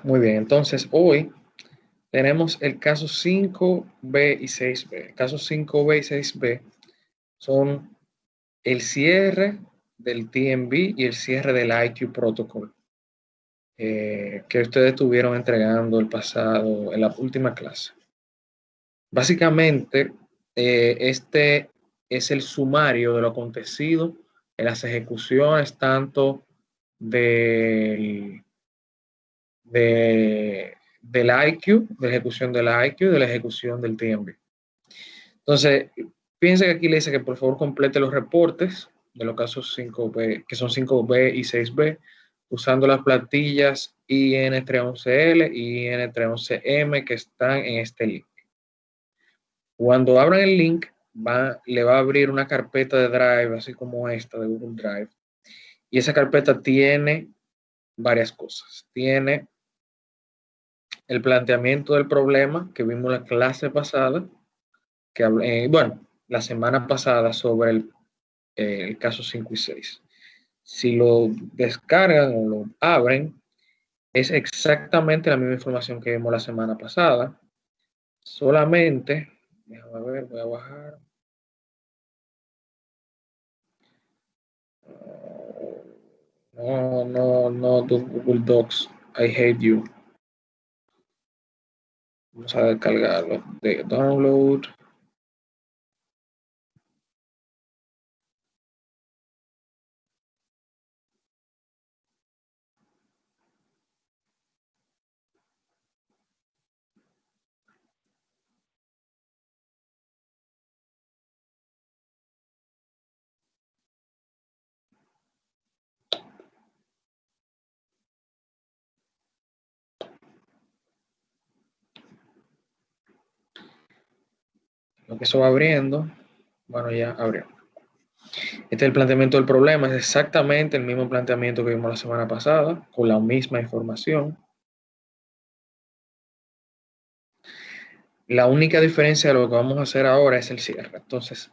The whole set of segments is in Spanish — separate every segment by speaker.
Speaker 1: Muy bien, entonces hoy tenemos el caso 5B y 6B. El caso 5B y 6B son el cierre del TMB y el cierre del IQ Protocol que ustedes estuvieron entregando en la última clase. Básicamente, este es el sumario de lo acontecido en las ejecuciones tanto del, del IQ, de la ejecución del IQ y de la ejecución del TMB. Entonces, piensa que aquí le dice que por favor complete los reportes de los casos 5B, que son 5B y 6B, usando las plantillas IN311L y IN311M que están en este link. Cuando abran el link, le va a abrir una carpeta de Drive, así como esta de Google Drive. Y esa carpeta tiene varias cosas. Tiene el planteamiento del problema que vimos la clase pasada, que bueno, la semana pasada sobre el caso 5 y 6. Si lo descargan o lo abren, es exactamente la misma información que vimos la semana pasada. Solamente, déjame ver, voy a bajar. No, Google Docs. I hate you. Vamos a descargarlo. De download. Lo que eso va abriendo. Bueno, ya abrió. Este es el planteamiento del problema. Es exactamente el mismo planteamiento que vimos la semana pasada, con la misma información. La única diferencia de lo que vamos a hacer ahora es el cierre. Entonces,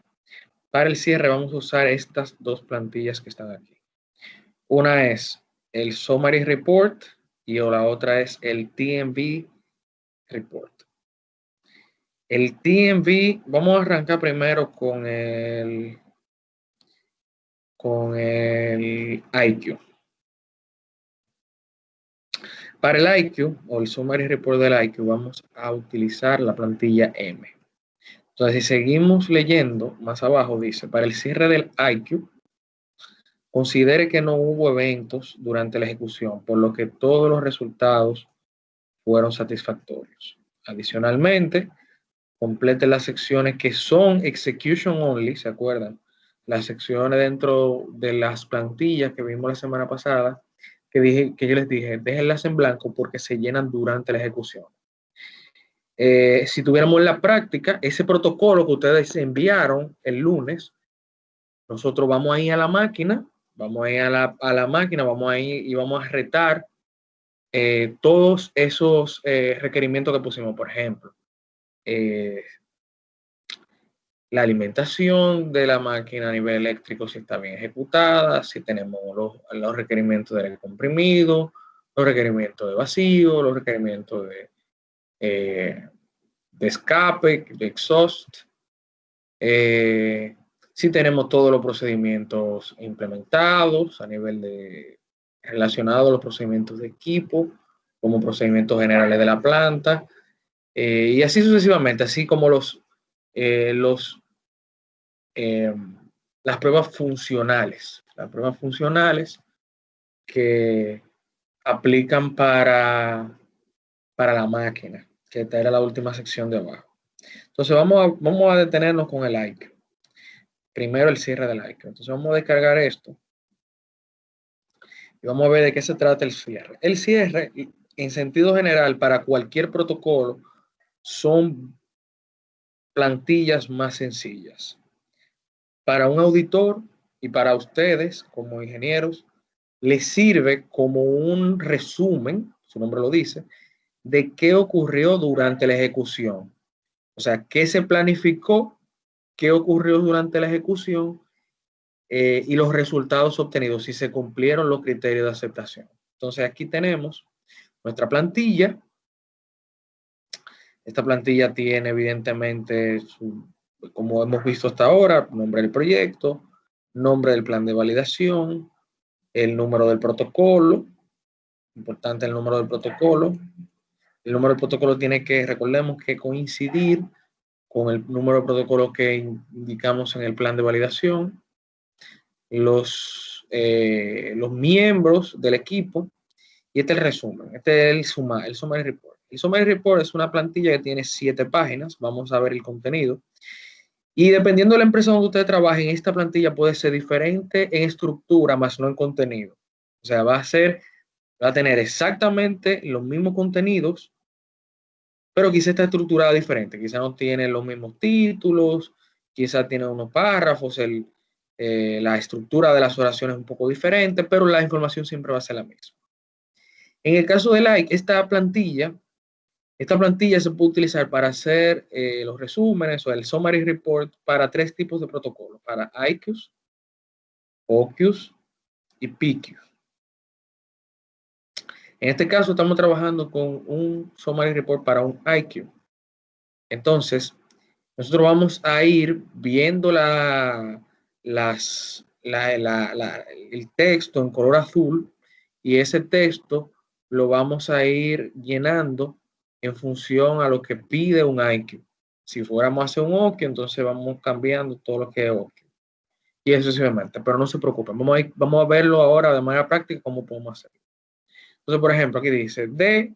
Speaker 1: para el cierre vamos a usar estas dos plantillas que están aquí. Una es el Summary Report y la otra es el TMB Report. El TMB, vamos a arrancar primero con el IQ. Para el IQ o el Summary Report del IQ vamos a utilizar la plantilla M. Entonces, si seguimos leyendo, más abajo dice, para el cierre del IQ, considere que no hubo eventos durante la ejecución, por lo que todos los resultados fueron satisfactorios. Adicionalmente, complete las secciones que son execution only, ¿se acuerdan? Las secciones dentro de las plantillas que vimos la semana pasada, que yo les dije, déjenlas en blanco porque se llenan durante la ejecución. Si tuviéramos la práctica, ese protocolo que ustedes enviaron el lunes, nosotros vamos a ir a la máquina, vamos a ir a la máquina, vamos a ir y vamos a retar todos esos requerimientos que pusimos, por ejemplo, la alimentación de la máquina a nivel eléctrico, si está bien ejecutada, si tenemos los requerimientos del comprimido, los requerimientos de vacío, los requerimientos de escape, de exhaust, si tenemos todos los procedimientos implementados a nivel relacionados a los procedimientos de equipo, como procedimientos generales de la planta, y así sucesivamente, así como eh, las pruebas funcionales que aplican para la máquina, que esta era la última sección de abajo. Entonces vamos a detenernos con el IQ. Primero el cierre del IQ. Entonces vamos a descargar esto y vamos a ver de qué se trata el cierre. El cierre, en sentido general, para cualquier protocolo, son plantillas más sencillas. Para un auditor y para ustedes como ingenieros, les sirve como un resumen, su nombre lo dice, de qué ocurrió durante la ejecución. O sea, qué se planificó, qué ocurrió durante la ejecución y los resultados obtenidos, si se cumplieron los criterios de aceptación. Entonces aquí tenemos nuestra plantilla. Esta plantilla tiene evidentemente, como hemos visto hasta ahora, nombre del proyecto, nombre del plan de validación, el número del protocolo, importante el número del protocolo. El número del protocolo tiene que, recordemos que coincidir con el número de protocolo que indicamos en el plan de validación, los miembros del equipo, y este es el resumen, este es el summary report. El summary report es una plantilla que tiene 7 páginas, vamos a ver el contenido, y dependiendo de la empresa donde ustedes trabajen, esta plantilla puede ser diferente en estructura, más no en contenido. O sea, va a tener exactamente los mismos contenidos, pero quizá está estructurada diferente, quizá no tiene los mismos títulos, quizá tiene unos párrafos, la estructura de las oraciones es un poco diferente, pero la información siempre va a ser la misma. En el caso de Like, esta plantilla se puede utilizar para hacer los resúmenes o el summary report para 3 tipos de protocolos, para IQs, OQs y PQs. En este caso estamos trabajando con un summary report para un IQ. Entonces, nosotros vamos a ir viendo el texto en color azul y ese texto lo vamos a ir llenando en función a lo que pide un IQ. Si fuéramos a hacer un OQ, entonces vamos cambiando todo lo que es OQ. Y eso sucesivamente, pero no se preocupen, vamos a verlo ahora de manera práctica cómo podemos hacerlo. Entonces, por ejemplo, aquí dice de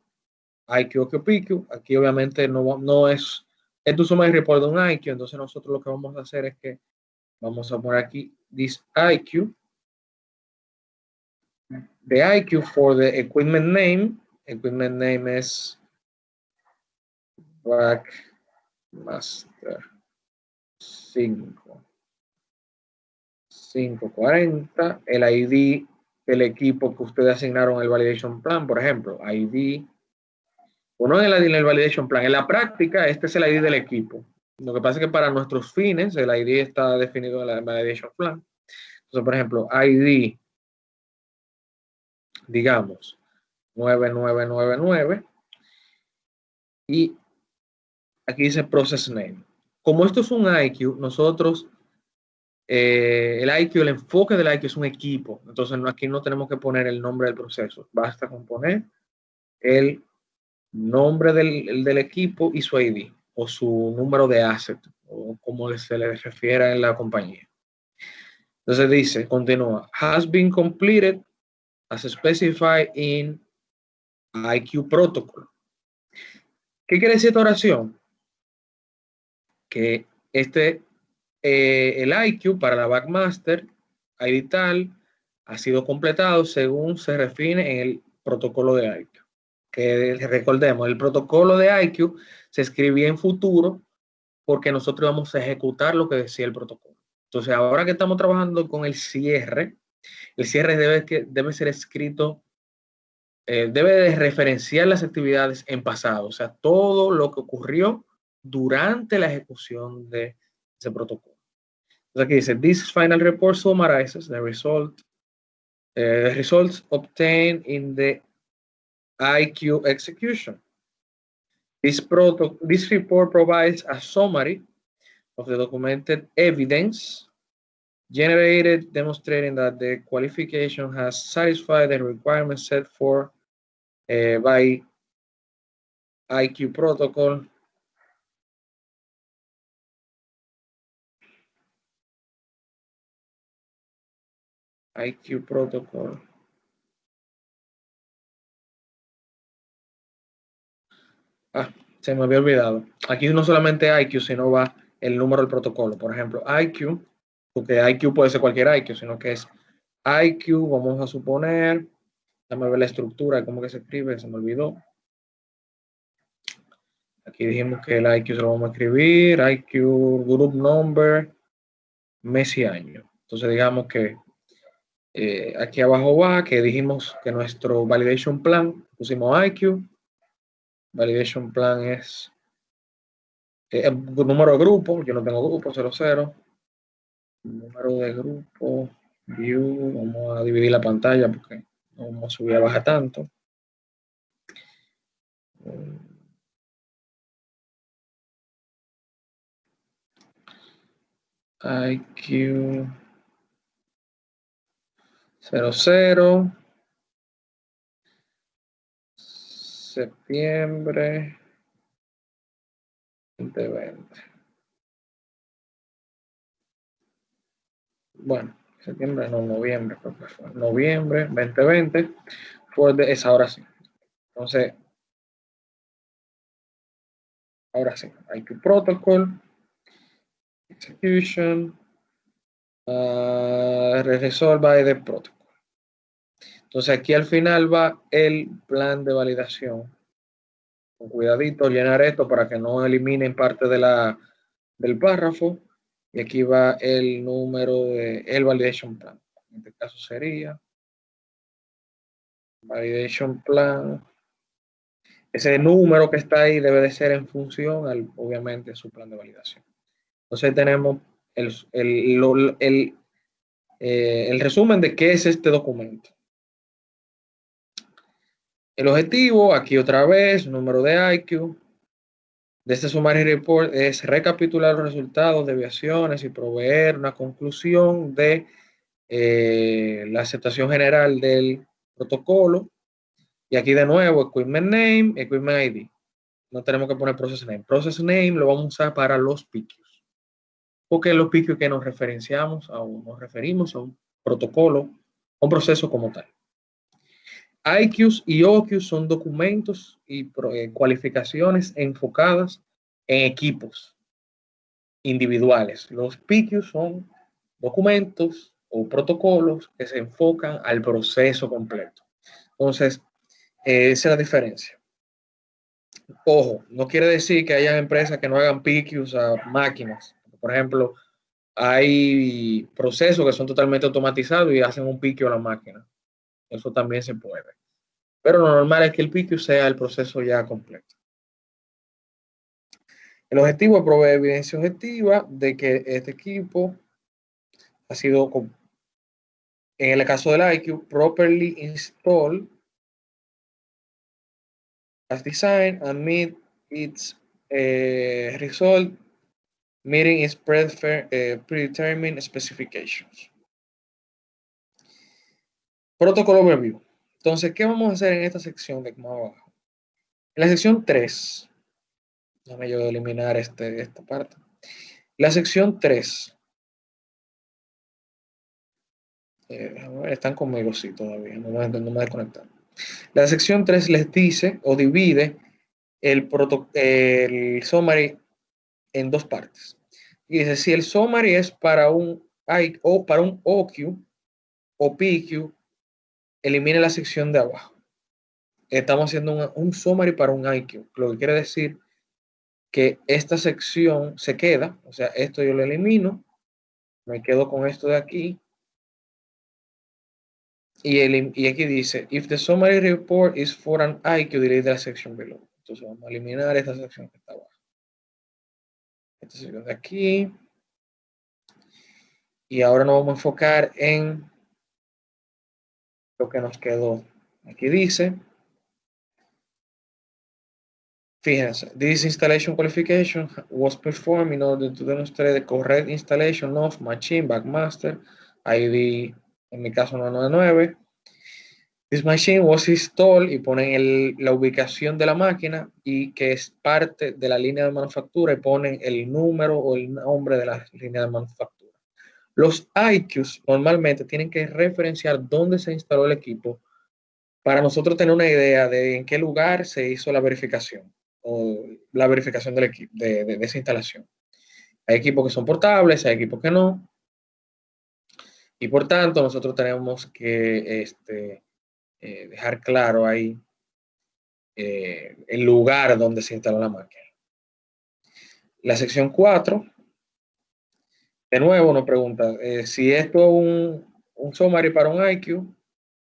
Speaker 1: IQ, OQ, PQ. Aquí obviamente no es un summary report de un IQ, entonces nosotros lo que vamos a hacer es que vamos a poner aquí this IQ, the IQ for the equipment name es Rack Master 540, el ID del equipo que ustedes asignaron el validation plan, por ejemplo, ID, uno en el validation plan, en la práctica este es el ID del equipo. Lo que pasa es que para nuestros fines el ID está definido en el validation plan. Entonces, por ejemplo, ID, digamos, 9999 y aquí dice process name. Como esto es un IQ, nosotros, el IQ, el enfoque del IQ es un equipo. Entonces aquí no tenemos que poner el nombre del proceso. Basta con poner el nombre del equipo y su ID o su número de asset o como se le refiera en la compañía. Entonces dice, continúa, has been completed as specified in IQ protocol. ¿Qué quiere decir esta oración? Que el IQ para la Backmaster ID tal ha sido completado según se refiere en el protocolo de IQ. Que recordemos, el protocolo de IQ se escribía en futuro porque nosotros vamos a ejecutar lo que decía el protocolo. Entonces, ahora que estamos trabajando con el cierre debe ser escrito, debe de referenciar las actividades en pasado, o sea, todo lo que ocurrió durante la ejecución de ese protocolo. Entonces aquí dice, this final report summarizes the results obtained in the IQ execution. This report provides a summary of the documented evidence generated demonstrating that the qualification has satisfied the requirements set for by IQ protocol. IQ protocol. Se me había olvidado. Aquí no solamente IQ, sino va el número del protocolo. Por ejemplo, IQ, porque IQ puede ser cualquier IQ, sino que es IQ, vamos a suponer, déjame ver la estructura, cómo que se escribe, se me olvidó. Aquí dijimos que el IQ se lo vamos a escribir, IQ, group number, mes y año. Entonces digamos que aquí abajo va, que dijimos que nuestro validation plan, pusimos IQ, validation plan es número de grupo, yo no tengo grupo, 00, número de grupo, view, vamos a dividir la pantalla porque no vamos a subir a baja tanto. IQ 00, septiembre 2020. Bueno, septiembre, no, noviembre, creo que fue. Noviembre 2020, es ahora sí. Entonces, ahora sí, IQ Protocol, Execution, Resolve by the Protocol. Entonces, aquí al final va el plan de validación. Con cuidadito, llenar esto para que no eliminen parte del párrafo. Y aquí va el número de el validation plan. En este caso sería validation plan. Ese número que está ahí debe de ser en función al, obviamente, su plan de validación. Entonces tenemos el resumen de qué es este documento. El objetivo, aquí otra vez, número de IQ, de este Summary Report es recapitular los resultados, desviaciones y proveer una conclusión de la aceptación general del protocolo. Y aquí de nuevo, Equipment Name, Equipment ID. No tenemos que poner Process Name. Process Name lo vamos a usar para los PICUs. Porque los PICUs que nos referenciamos, nos referimos a un protocolo, un proceso como tal. IQs y OQs son documentos y cualificaciones enfocadas en equipos individuales. Los PQs son documentos o protocolos que se enfocan al proceso completo. Entonces, esa es la diferencia. Ojo, no quiere decir que haya empresas que no hagan PQs a máquinas. Por ejemplo, hay procesos que son totalmente automatizados y hacen un PQ a la máquina. Eso también se puede. Pero lo normal es que el PQ sea el proceso ya completo. El objetivo es proveer evidencia objetiva de que este equipo ha sido, en el caso del IQ, properly installed as designed and meet its result meeting its predetermined specifications. Protocolo overview. Entonces, ¿qué vamos a hacer en esta sección de más abajo? En la sección 3, déjame yo eliminar esta parte. La sección 3. Están conmigo, sí, todavía, no me desconectaron. La sección 3 les dice o divide el summary en dos partes. Y dice, si el summary es para un OQ o PQ, elimine la sección de abajo. Estamos haciendo un summary para un IQ, lo que quiere decir que esta sección se queda, o sea, esto yo lo elimino, me quedo con esto de aquí, y aquí dice, if the summary report is for an IQ, delete la sección below. Entonces vamos a eliminar esta sección que está abajo. Esta sección de aquí. Y ahora nos vamos a enfocar en lo que nos quedó. Aquí dice, fíjense, this installation qualification was performed in order to demonstrate the correct installation of machine backmaster ID, en mi caso 999. This machine was installed y ponen la ubicación de la máquina y que es parte de la línea de manufactura y ponen el número o el nombre de la línea de manufactura. Los IQs normalmente tienen que referenciar dónde se instaló el equipo para nosotros tener una idea de en qué lugar se hizo la verificación o la verificación del equipo, de esa instalación. Hay equipos que son portables, hay equipos que no. Y por tanto, nosotros tenemos que dejar claro ahí el lugar donde se instaló la máquina. La sección 4, de nuevo, nos pregunta si esto es un summary para un IQ,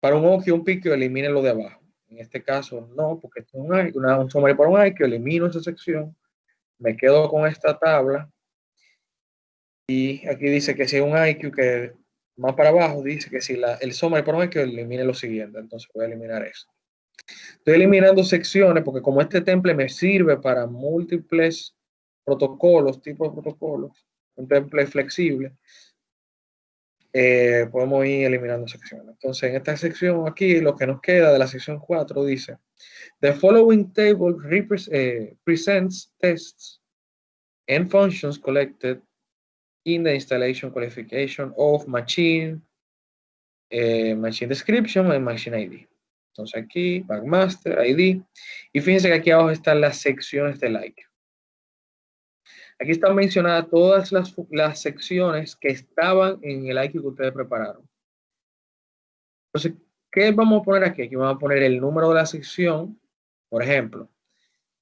Speaker 1: para un OQ, un PQ, elimine lo de abajo. En este caso, no, porque esto es un summary para un IQ, elimino esa sección, me quedo con esta tabla. Y aquí dice que si es un IQ que más para abajo, dice que si el summary para un IQ, elimine lo siguiente. Entonces voy a eliminar eso. Estoy eliminando secciones porque como este template me sirve para múltiples protocolos, tipos de protocolos, un template flexible, podemos ir eliminando secciones. Entonces, en esta sección aquí, lo que nos queda de la sección 4 dice, the following table presents tests and functions collected in the installation qualification of machine, machine description and machine ID. Entonces aquí, Backmaster, ID. Y fíjense que aquí abajo están las secciones del IQ. Aquí están mencionadas todas las secciones que estaban en el IQ que ustedes prepararon. Entonces, ¿qué vamos a poner aquí? Aquí vamos a poner el número de la sección. Por ejemplo,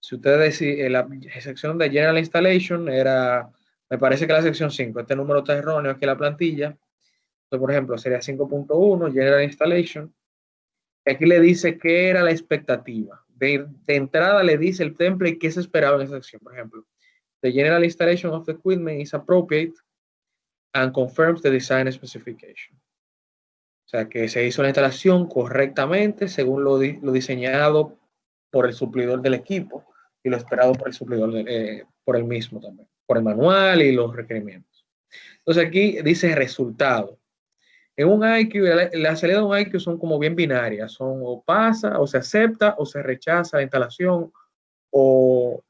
Speaker 1: si ustedes deciden, la sección de General Installation era, me parece que la sección 5, este número está erróneo aquí en la plantilla. Entonces, por ejemplo, sería 5.1, General Installation. Aquí le dice qué era la expectativa. De entrada le dice el template qué se esperaba en esa sección. Por ejemplo, the general installation of the equipment is appropriate and confirms the design specification. O sea, que se hizo la instalación correctamente según lo diseñado por el suplidor del equipo y lo esperado por el suplidor, por el mismo también, por el manual y los requerimientos. Entonces aquí dice resultado. En un IQ, la salida de un IQ son como bien binarias, son o pasa, o se acepta, o se rechaza la instalación, o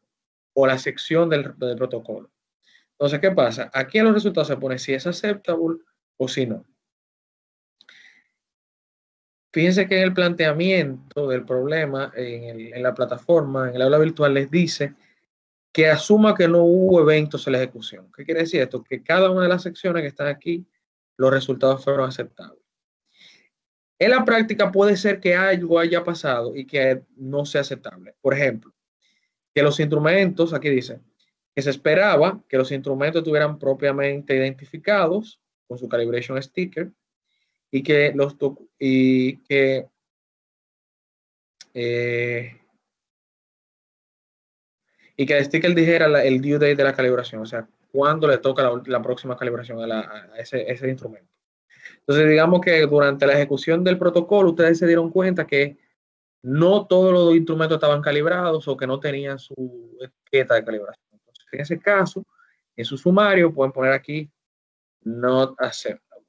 Speaker 1: la sección del protocolo. Entonces, ¿qué pasa? Aquí en los resultados se pone si es aceptable o si no. Fíjense que en el planteamiento del problema, en la plataforma, en el aula virtual, les dice que asuma que no hubo eventos en la ejecución. ¿Qué quiere decir esto? Que cada una de las secciones que están aquí, los resultados fueron aceptables. En la práctica puede ser que algo haya pasado y que no sea aceptable. Por ejemplo, que los instrumentos, aquí dice, que se esperaba que los instrumentos estuvieran propiamente identificados con su calibration sticker y que eh, y que el sticker dijera el due date de la calibración, o sea, cuándo le toca la próxima calibración a ese instrumento. Entonces, digamos que durante la ejecución del protocolo, ustedes se dieron cuenta que no todos los instrumentos estaban calibrados o que no tenían su etiqueta de calibración. Entonces, en ese caso, en su sumario pueden poner aquí not acceptable.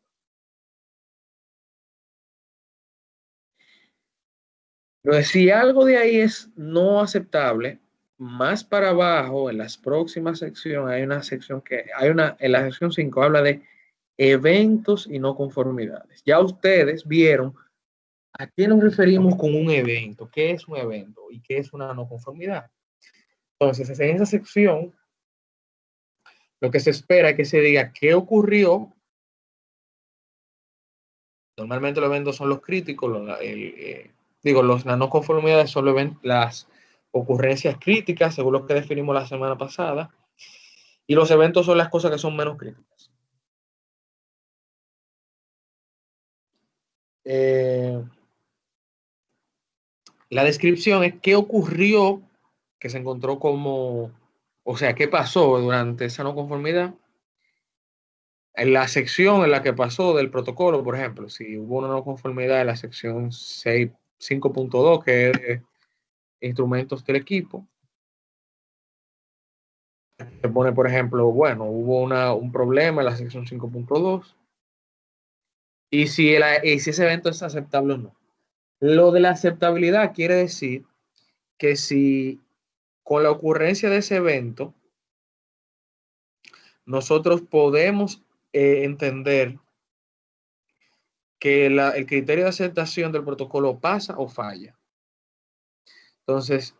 Speaker 1: Pero si algo de ahí es no aceptable, más para abajo, en las próximas secciones, hay una sección en la sección 5 habla de eventos y no conformidades. Ya ustedes vieron a qué nos referimos con un evento, qué es un evento y qué es una no conformidad. Entonces, en esa sección, lo que se espera es que se diga qué ocurrió. Normalmente los eventos son los críticos, las no conformidades son las ocurrencias críticas, según lo que definimos la semana pasada, y los eventos son las cosas que son menos críticas. La descripción es qué ocurrió, que se encontró o sea, qué pasó durante esa no conformidad. En la sección en la que pasó del protocolo, por ejemplo, si hubo una no conformidad en la sección 5.2, que es instrumentos del equipo, se pone, por ejemplo, bueno, hubo un problema en la sección 5.2 y si ese evento es aceptable o no. Lo de la aceptabilidad quiere decir que si con la ocurrencia de ese evento nosotros podemos entender que el criterio de aceptación del protocolo pasa o falla. Entonces,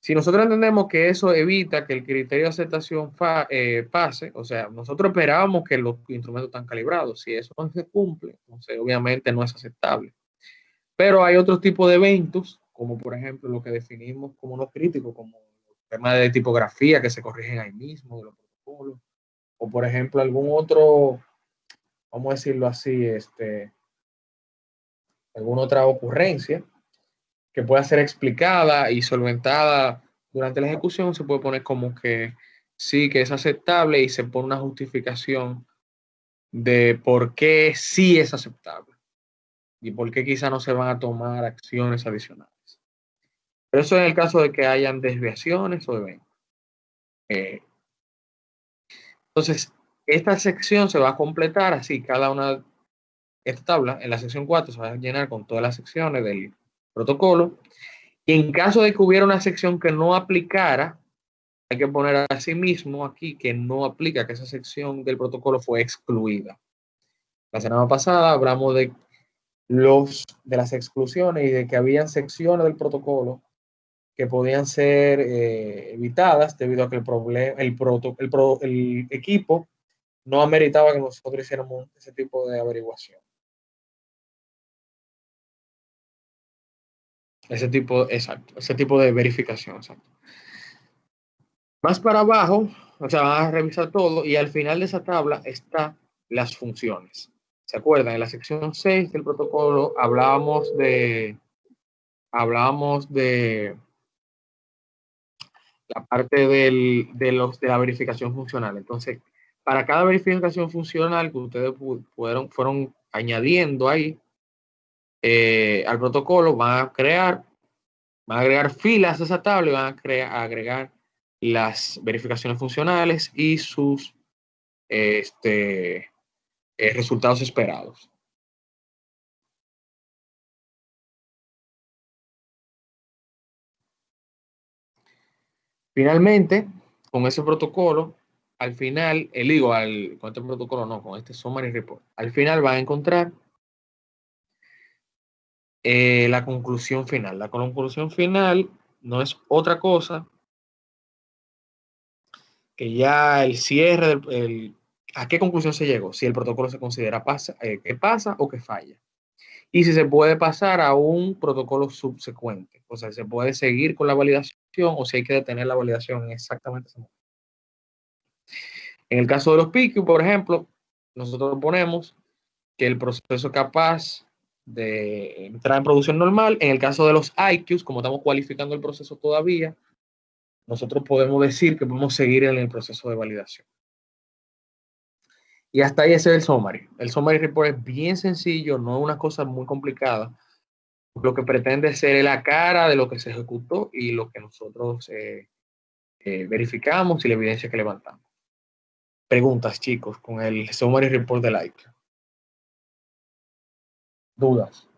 Speaker 1: si nosotros entendemos que eso evita que el criterio de aceptación pase, o sea, nosotros esperábamos que los instrumentos están calibrados. Si eso no se cumple, entonces obviamente no es aceptable. Pero hay otros tipos de eventos, como por ejemplo lo que definimos como no crítico, como temas de tipografía que se corrigen ahí mismo, de los protocolos, o por ejemplo algún otro, vamos a decirlo así, alguna otra ocurrencia que pueda ser explicada y solventada durante la ejecución, se puede poner como que sí, que es aceptable y se pone una justificación de por qué sí es aceptable y por qué quizá no se van a tomar acciones adicionales. Pero eso en el caso de que hayan desviaciones o eventos. Entonces, esta sección se va a completar así, cada una, esta tabla en la sección 4 se va a llenar con todas las secciones del protocolo. Y en caso de que hubiera una sección que no aplicara, hay que poner así mismo aquí que no aplica, que esa sección del protocolo fue excluida. La semana pasada hablamos de las exclusiones y de que habían secciones del protocolo que podían ser evitadas debido a que el equipo no ameritaba que nosotros hiciéramos ese tipo de averiguación. Ese tipo de verificación, exacto. Más para abajo, o sea, van a revisar todo y al final de esa tabla están las funciones. ¿Se acuerdan? En la sección 6 del protocolo hablábamos de la parte de la verificación funcional. Entonces, para cada verificación funcional que ustedes fueron añadiendo ahí al protocolo, van a agregar filas a esa tabla y van a agregar las verificaciones funcionales y sus resultados esperados. Finalmente, con ese protocolo, al final, con este protocolo no, con este summary report, al final van a encontrar la conclusión final. La conclusión final no es otra cosa que ya el cierre ¿a qué conclusión se llegó? Si el protocolo se considera que pasa o que falla. Y si se puede pasar a un protocolo subsecuente. O sea, se puede seguir con la validación o si hay que detener la validación en exactamente ese momento. En el caso de los PIQ, por ejemplo, nosotros ponemos que el proceso es capaz de entrar en producción normal. En el caso de los IQs, como estamos cualificando el proceso todavía, nosotros podemos decir que podemos seguir en el proceso de validación. Y hasta ahí ese es el summary. El summary report es bien sencillo, no es una cosa muy complicada. Lo que pretende ser la cara de lo que se ejecutó y lo que nosotros verificamos y la evidencia que levantamos. Preguntas, chicos, con el summary report del IQ. Dudas.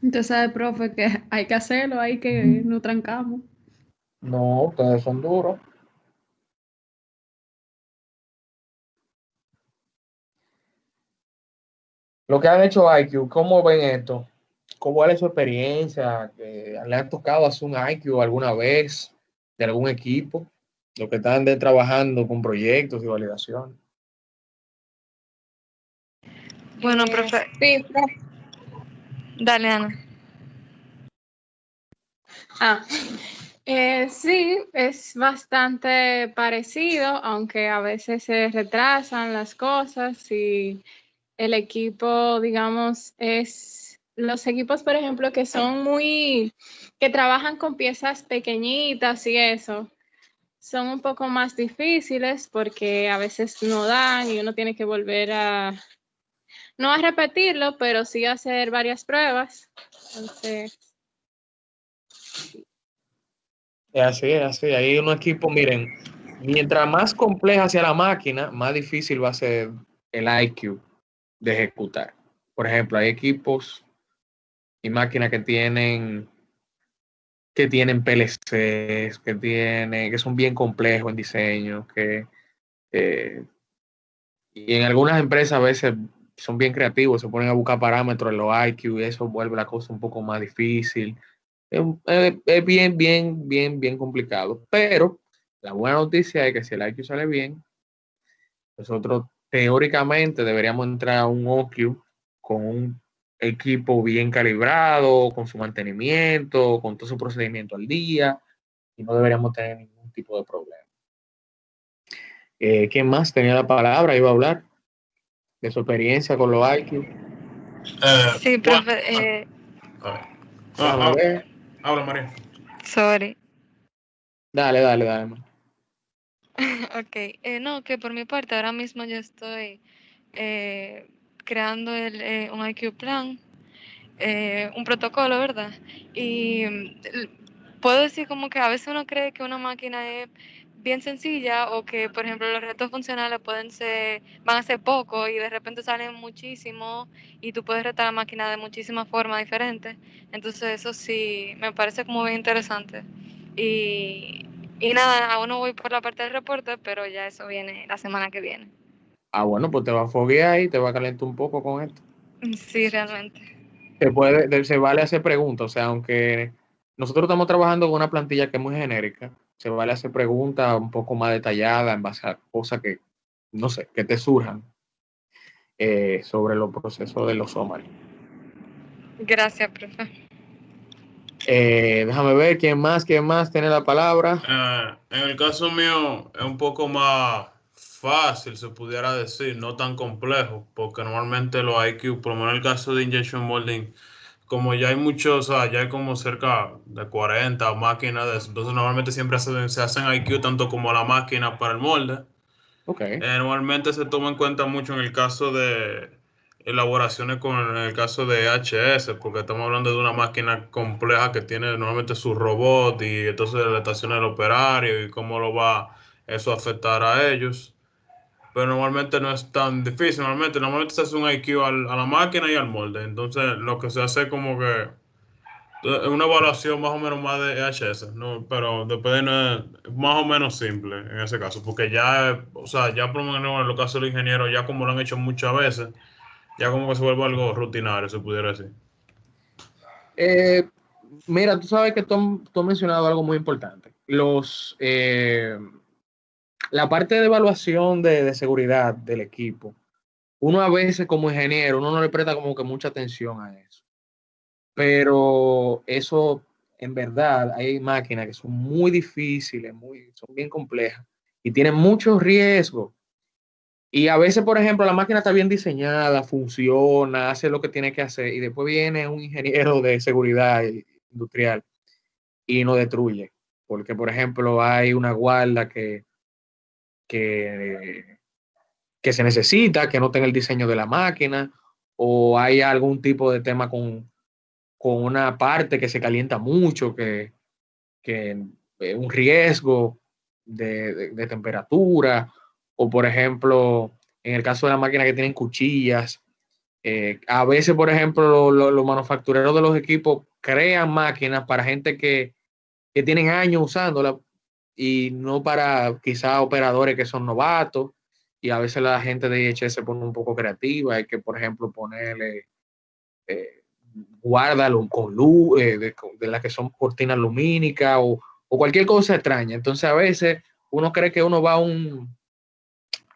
Speaker 2: Entonces, sabe, profe, que hay que hacerlo, hay que nos trancamos.
Speaker 1: No, ustedes son duros. Lo que han hecho IQ, ¿cómo ven esto? ¿Cómo es su experiencia? ¿Le han tocado hacer un IQ alguna vez de algún equipo? Los que están trabajando con proyectos y validación.
Speaker 3: Bueno, profe.
Speaker 2: Sí, profe.
Speaker 3: Dale, Ana.
Speaker 2: Sí, es bastante parecido, aunque a veces se retrasan las cosas y el equipo, digamos, los equipos, por ejemplo, que trabajan con piezas pequeñitas y eso, son un poco más difíciles porque a veces no dan y uno tiene que volver no a repetirlo, pero sí a hacer varias pruebas. Entonces,
Speaker 1: Es así. Hay un equipo, miren, mientras más compleja sea la máquina, más difícil va a ser el IQ de ejecutar. Por ejemplo, hay equipos y máquinas que tienen PLCs, que son bien complejos en diseño, y en algunas empresas a veces son bien creativos, se ponen a buscar parámetros en los IQ y eso vuelve la cosa un poco más difícil. Es bien, bien, bien, bien complicado. Pero la buena noticia es que si el IQ sale bien, nosotros teóricamente deberíamos entrar a un OQ con un equipo bien calibrado, con su mantenimiento, con todo su procedimiento al día, y no deberíamos tener ningún tipo de problema. ¿Quién más tenía la palabra? Iba a hablar de su experiencia con los IQ.
Speaker 3: Sí, profe.
Speaker 1: Déjame ver.
Speaker 4: Habla, María.
Speaker 3: Sorry.
Speaker 1: Dale, man.
Speaker 3: Ok, no, que por mi parte ahora mismo yo estoy creando un IQ plan, un protocolo, ¿verdad? Y puedo decir como que a veces uno cree que una máquina es bien sencilla o que, por ejemplo, los retos funcionales van a ser pocos y de repente salen muchísimos y tú puedes retar a la máquina de muchísimas formas diferentes. Entonces eso sí me parece como bien interesante. Y, y nada, aún no voy por la parte del reporte, pero ya eso viene la semana que viene.
Speaker 1: Bueno, pues te va a foguear y te va a calentar un poco con esto.
Speaker 3: Sí, realmente.
Speaker 1: Se vale hacer preguntas, o sea, aunque nosotros estamos trabajando con una plantilla que es muy genérica, se vale hacer preguntas un poco más detalladas en base a cosas que, no sé, que te surjan sobre los procesos de los somares.
Speaker 3: Gracias, profe.
Speaker 1: Déjame ver quién más tiene la palabra.
Speaker 4: En el caso mío es un poco más fácil, se pudiera decir, no tan complejo, porque normalmente los IQ, por lo menos en el caso de injection molding, como ya hay muchos, o sea, ya hay como cerca de 40 máquinas de eso, entonces normalmente siempre se hacen IQ tanto como la máquina para el molde.
Speaker 1: Ok.
Speaker 4: Normalmente se toma en cuenta mucho en el caso de elaboraciones con el caso de HS, porque estamos hablando de una máquina compleja que tiene normalmente su robot y entonces la estación del operario y cómo lo va eso a afectar a ellos. Pero normalmente no es tan difícil, normalmente se hace un IQ a la máquina y al molde. Entonces lo que se hace es como que una evaluación más o menos más de EHS, ¿no? Pero después no es más o menos simple en ese caso, porque ya, o sea, ya por lo menos en los casos de los ingenieros, ya como lo han hecho muchas veces, ya como que se vuelve algo rutinario, se pudiera decir.
Speaker 1: Eh, Mira, tú sabes que tú has mencionado algo muy importante. La parte de evaluación de seguridad del equipo, uno a veces como ingeniero, uno no le presta como que mucha atención a eso. Pero eso, en verdad, hay máquinas que son muy difíciles, son bien complejas y tienen muchos riesgos. Y a veces, por ejemplo, la máquina está bien diseñada, funciona, hace lo que tiene que hacer y después viene un ingeniero de seguridad industrial y nos destruye. Porque, por ejemplo, hay una guarda que, que se necesita, que no tenga el diseño de la máquina, o hay algún tipo de tema con una parte que se calienta mucho, que un riesgo de temperatura, o por ejemplo, en el caso de las máquinas que tienen cuchillas, a veces, por ejemplo, los manufactureros de los equipos crean máquinas para gente que tienen años usándola y no para quizá operadores que son novatos. Y a veces la gente de IHS se pone un poco creativa, hay que, por ejemplo, ponerle eh, guarda con luz, de las que son cortinas lumínicas o cualquier cosa extraña. Entonces a veces uno cree que uno va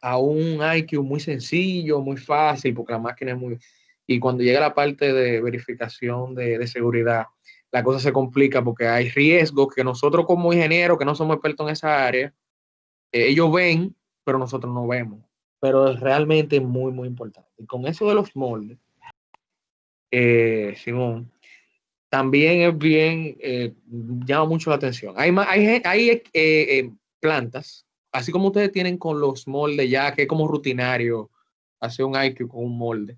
Speaker 1: a un IQ muy sencillo, muy fácil, porque la máquina es muy... Y cuando llega la parte de verificación de seguridad, la cosa se complica porque hay riesgos que nosotros como ingenieros, que no somos expertos en esa área, ellos ven, pero nosotros no vemos. Pero es realmente muy, muy importante. Y con eso de los moldes, Simón, también es bien, llama mucho la atención. Hay plantas, así como ustedes tienen con los moldes ya, que es como rutinario hacer un IQ con un molde.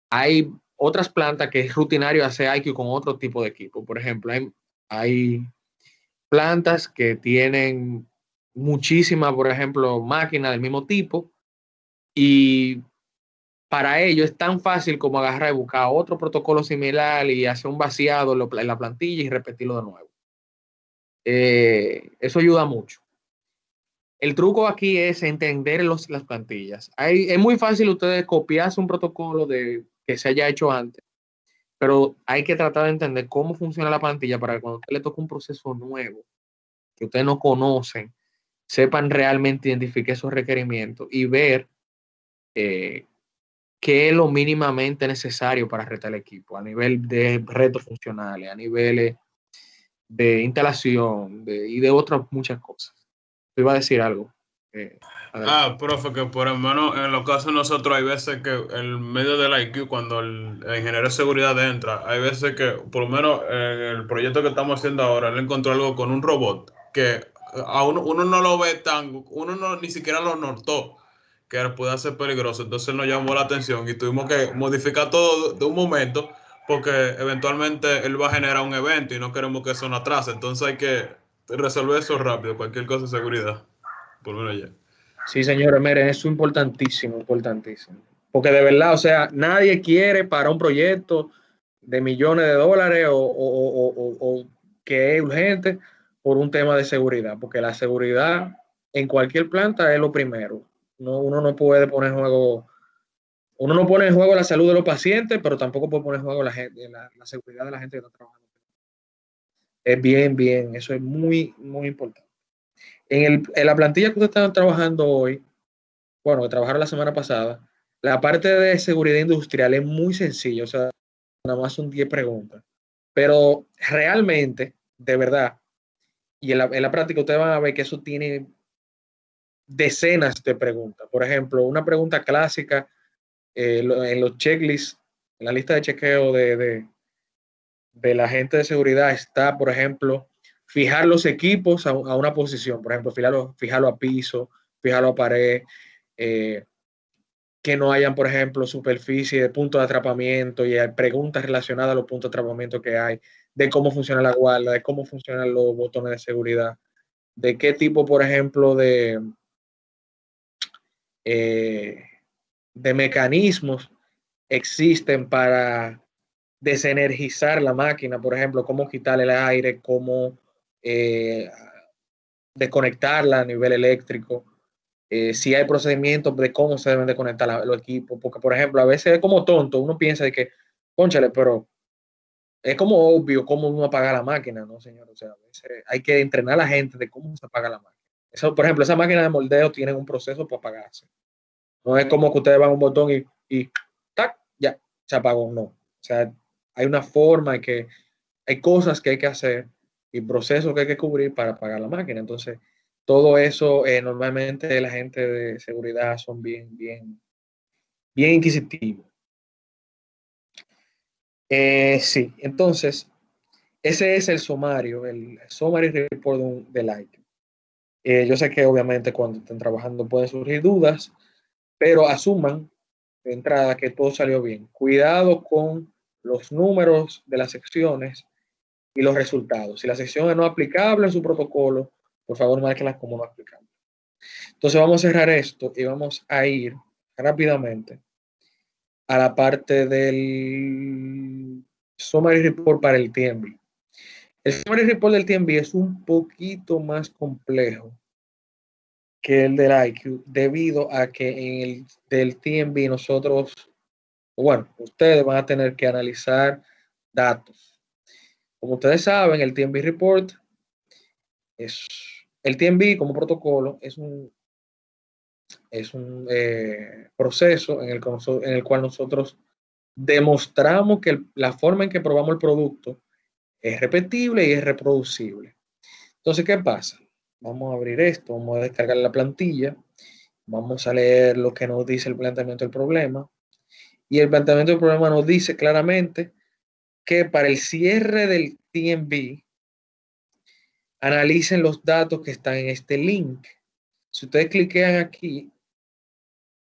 Speaker 1: Hay otras plantas que es rutinario hacer IQ con otro tipo de equipo. Por ejemplo, hay plantas que tienen muchísimas, por ejemplo, máquinas del mismo tipo y para ello es tan fácil como agarrar y buscar otro protocolo similar y hacer un vaciado en la plantilla y repetirlo de nuevo. Eso ayuda mucho. El truco aquí es entender las plantillas. Es muy fácil ustedes copiarse un protocolo que se haya hecho antes, pero hay que tratar de entender cómo funciona la plantilla para que cuando usted le toque un proceso nuevo que ustedes no conocen, sepan realmente identificar esos requerimientos y ver eh, qué es lo mínimamente necesario para retar el equipo, a nivel de retos funcionales, a niveles de instalación y de otras muchas cosas. Te iba a decir algo.
Speaker 4: Profe, que por lo menos en los casos de nosotros hay veces que en medio del IQ, cuando el ingeniero de seguridad entra, hay veces que, por lo menos en el proyecto que estamos haciendo ahora, él encontró algo con un robot que a uno no lo ve uno no, ni siquiera lo notó que puede ser peligroso. Entonces nos llamó la atención y tuvimos que modificar todo de un momento porque eventualmente él va a generar un evento y no queremos que eso nos atrase. Entonces hay que resolver eso rápido, cualquier cosa de seguridad. Por lo menos ya.
Speaker 1: Sí, señores, miren, eso es importantísimo, importantísimo. Porque de verdad, o sea, nadie quiere para un proyecto de millones de dólares o que es urgente por un tema de seguridad, porque la seguridad en cualquier planta es lo primero. No, uno no puede poner en juego, uno no pone en juego la salud de los pacientes, pero tampoco puede poner en juego la seguridad de la gente que está trabajando. Es bien, bien, eso es muy, muy importante. En la plantilla que ustedes están trabajando hoy, bueno, que trabajaron la semana pasada, la parte de seguridad industrial es muy sencilla, o sea, nada más son 10 preguntas. Pero realmente, de verdad, y en la práctica ustedes van a ver que eso tiene decenas de preguntas. Por ejemplo, una pregunta clásica en los checklists, en la lista de chequeo de la gente de seguridad está, por ejemplo, fijar los equipos a una posición, por ejemplo, fijarlo a piso, fijarlo a pared, eh, que no hayan, por ejemplo, superficie de puntos de atrapamiento y hay preguntas relacionadas a los puntos de atrapamiento que hay, de cómo funciona la guarda, de cómo funcionan los botones de seguridad, de qué tipo, por ejemplo, eh, de mecanismos existen para desenergizar la máquina, por ejemplo, cómo quitarle el aire, cómo eh, desconectarla a nivel eléctrico. Si hay procedimientos de cómo se deben de conectar los equipos, porque por ejemplo, a veces es como tonto, uno piensa de que, cónchale, pero es como obvio cómo uno apaga la máquina, ¿no, señor? O sea, a veces hay que entrenar a la gente de cómo se apaga la máquina. Eso, por ejemplo, esa máquina de moldeo tiene un proceso para apagarse. No es como que ustedes van a un botón y ¡tac! Ya, se apagó, no. O sea, hay una forma, hay cosas que hay que hacer y procesos que hay que cubrir para apagar la máquina. Entonces, todo eso normalmente la gente de seguridad son bien, bien, bien inquisitivos. Sí, entonces, ese es el sumario, el summary report del IQ. Yo sé que obviamente cuando estén trabajando pueden surgir dudas, pero asuman de entrada que todo salió bien. Cuidado con los números de las secciones y los resultados. Si la sección es no aplicable en su protocolo, por favor, márquenlas como no aplicable. Entonces vamos a cerrar esto y vamos a ir rápidamente a la parte del summary report para el TMB. El summary report del TMB es un poquito más complejo que el del IQ debido a que en el del TMB nosotros, bueno, ustedes van a tener que analizar datos. Como ustedes saben, el TMB report el TMB como protocolo es un proceso en el cual nosotros demostramos que la forma en que probamos el producto es repetible y es reproducible. Entonces, ¿qué pasa? Vamos a abrir esto, vamos a descargar la plantilla, vamos a leer lo que nos dice el planteamiento del problema. Y el planteamiento del problema nos dice claramente que para el cierre del TMB, analicen los datos que están en este link. Si ustedes cliquean aquí,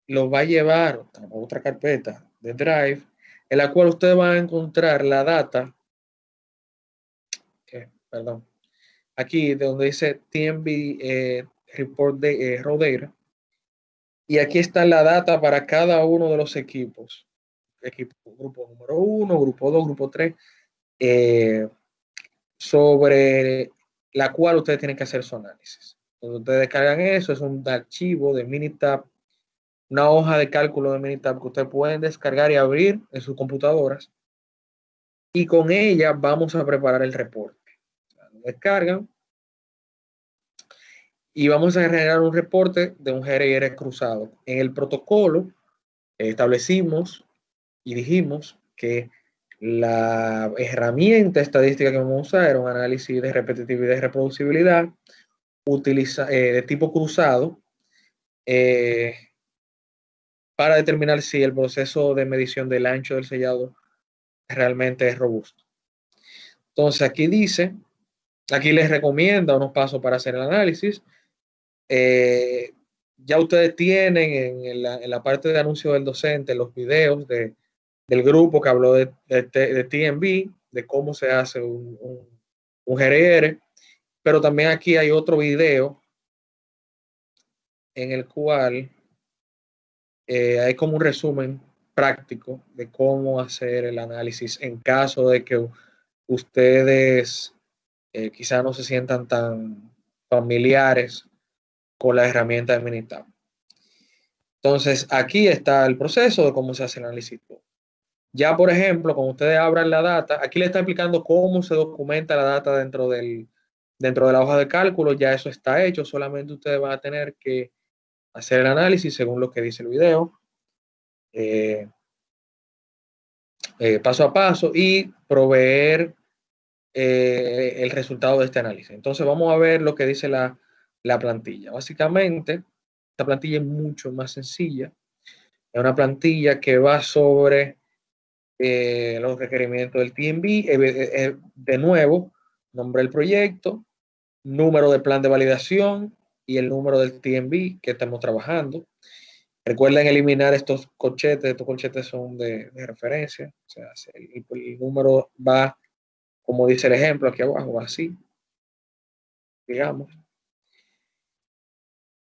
Speaker 1: los va a llevar a otra carpeta de Drive, en la cual ustedes van a encontrar la data, perdón, aquí de donde dice TMB Report de Rodera, y aquí está la data para cada uno de los equipos. Grupo número 1, grupo 2, grupo 3, sobre la cual ustedes tienen que hacer su análisis. Cuando ustedes descargan eso, es un archivo de Minitab, una hoja de cálculo de Minitab que ustedes pueden descargar y abrir en sus computadoras. Y con ella vamos a preparar el reporte. O sea, lo descargan y vamos a generar un reporte de un GRR cruzado. En el protocolo establecimos y dijimos que la herramienta estadística que vamos a usar era un análisis de repetitividad y reproducibilidad de tipo cruzado para determinar si el proceso de medición del ancho del sellado realmente es robusto. Entonces aquí dice Aquí les recomienda unos pasos para hacer el análisis. Ya ustedes tienen en la parte de anuncio del docente los videos del grupo que habló de TMB, de cómo se hace un GRR, pero también aquí hay otro video en el cual hay como un resumen práctico de cómo hacer el análisis en caso de que ustedes quizás no se sientan tan familiares con la herramienta de Minitab. Entonces, aquí está el proceso de cómo se hace el análisis. Ya, por ejemplo, cuando ustedes abran la data, aquí le está explicando cómo se documenta la data dentro de la hoja de cálculo. Ya eso está hecho, solamente ustedes van a tener que hacer el análisis según lo que dice el video, paso a paso, y proveer el resultado de este análisis. Entonces vamos a ver lo que dice la plantilla. Básicamente, esta plantilla es mucho más sencilla. Es una plantilla que va sobre los requerimientos del TMB. De nuevo, nombre del proyecto, número de plan de validación y el número del TMB que estamos trabajando. Recuerden eliminar estos corchetes son de referencia, o sea, el número va, como dice el ejemplo aquí abajo, va así, digamos.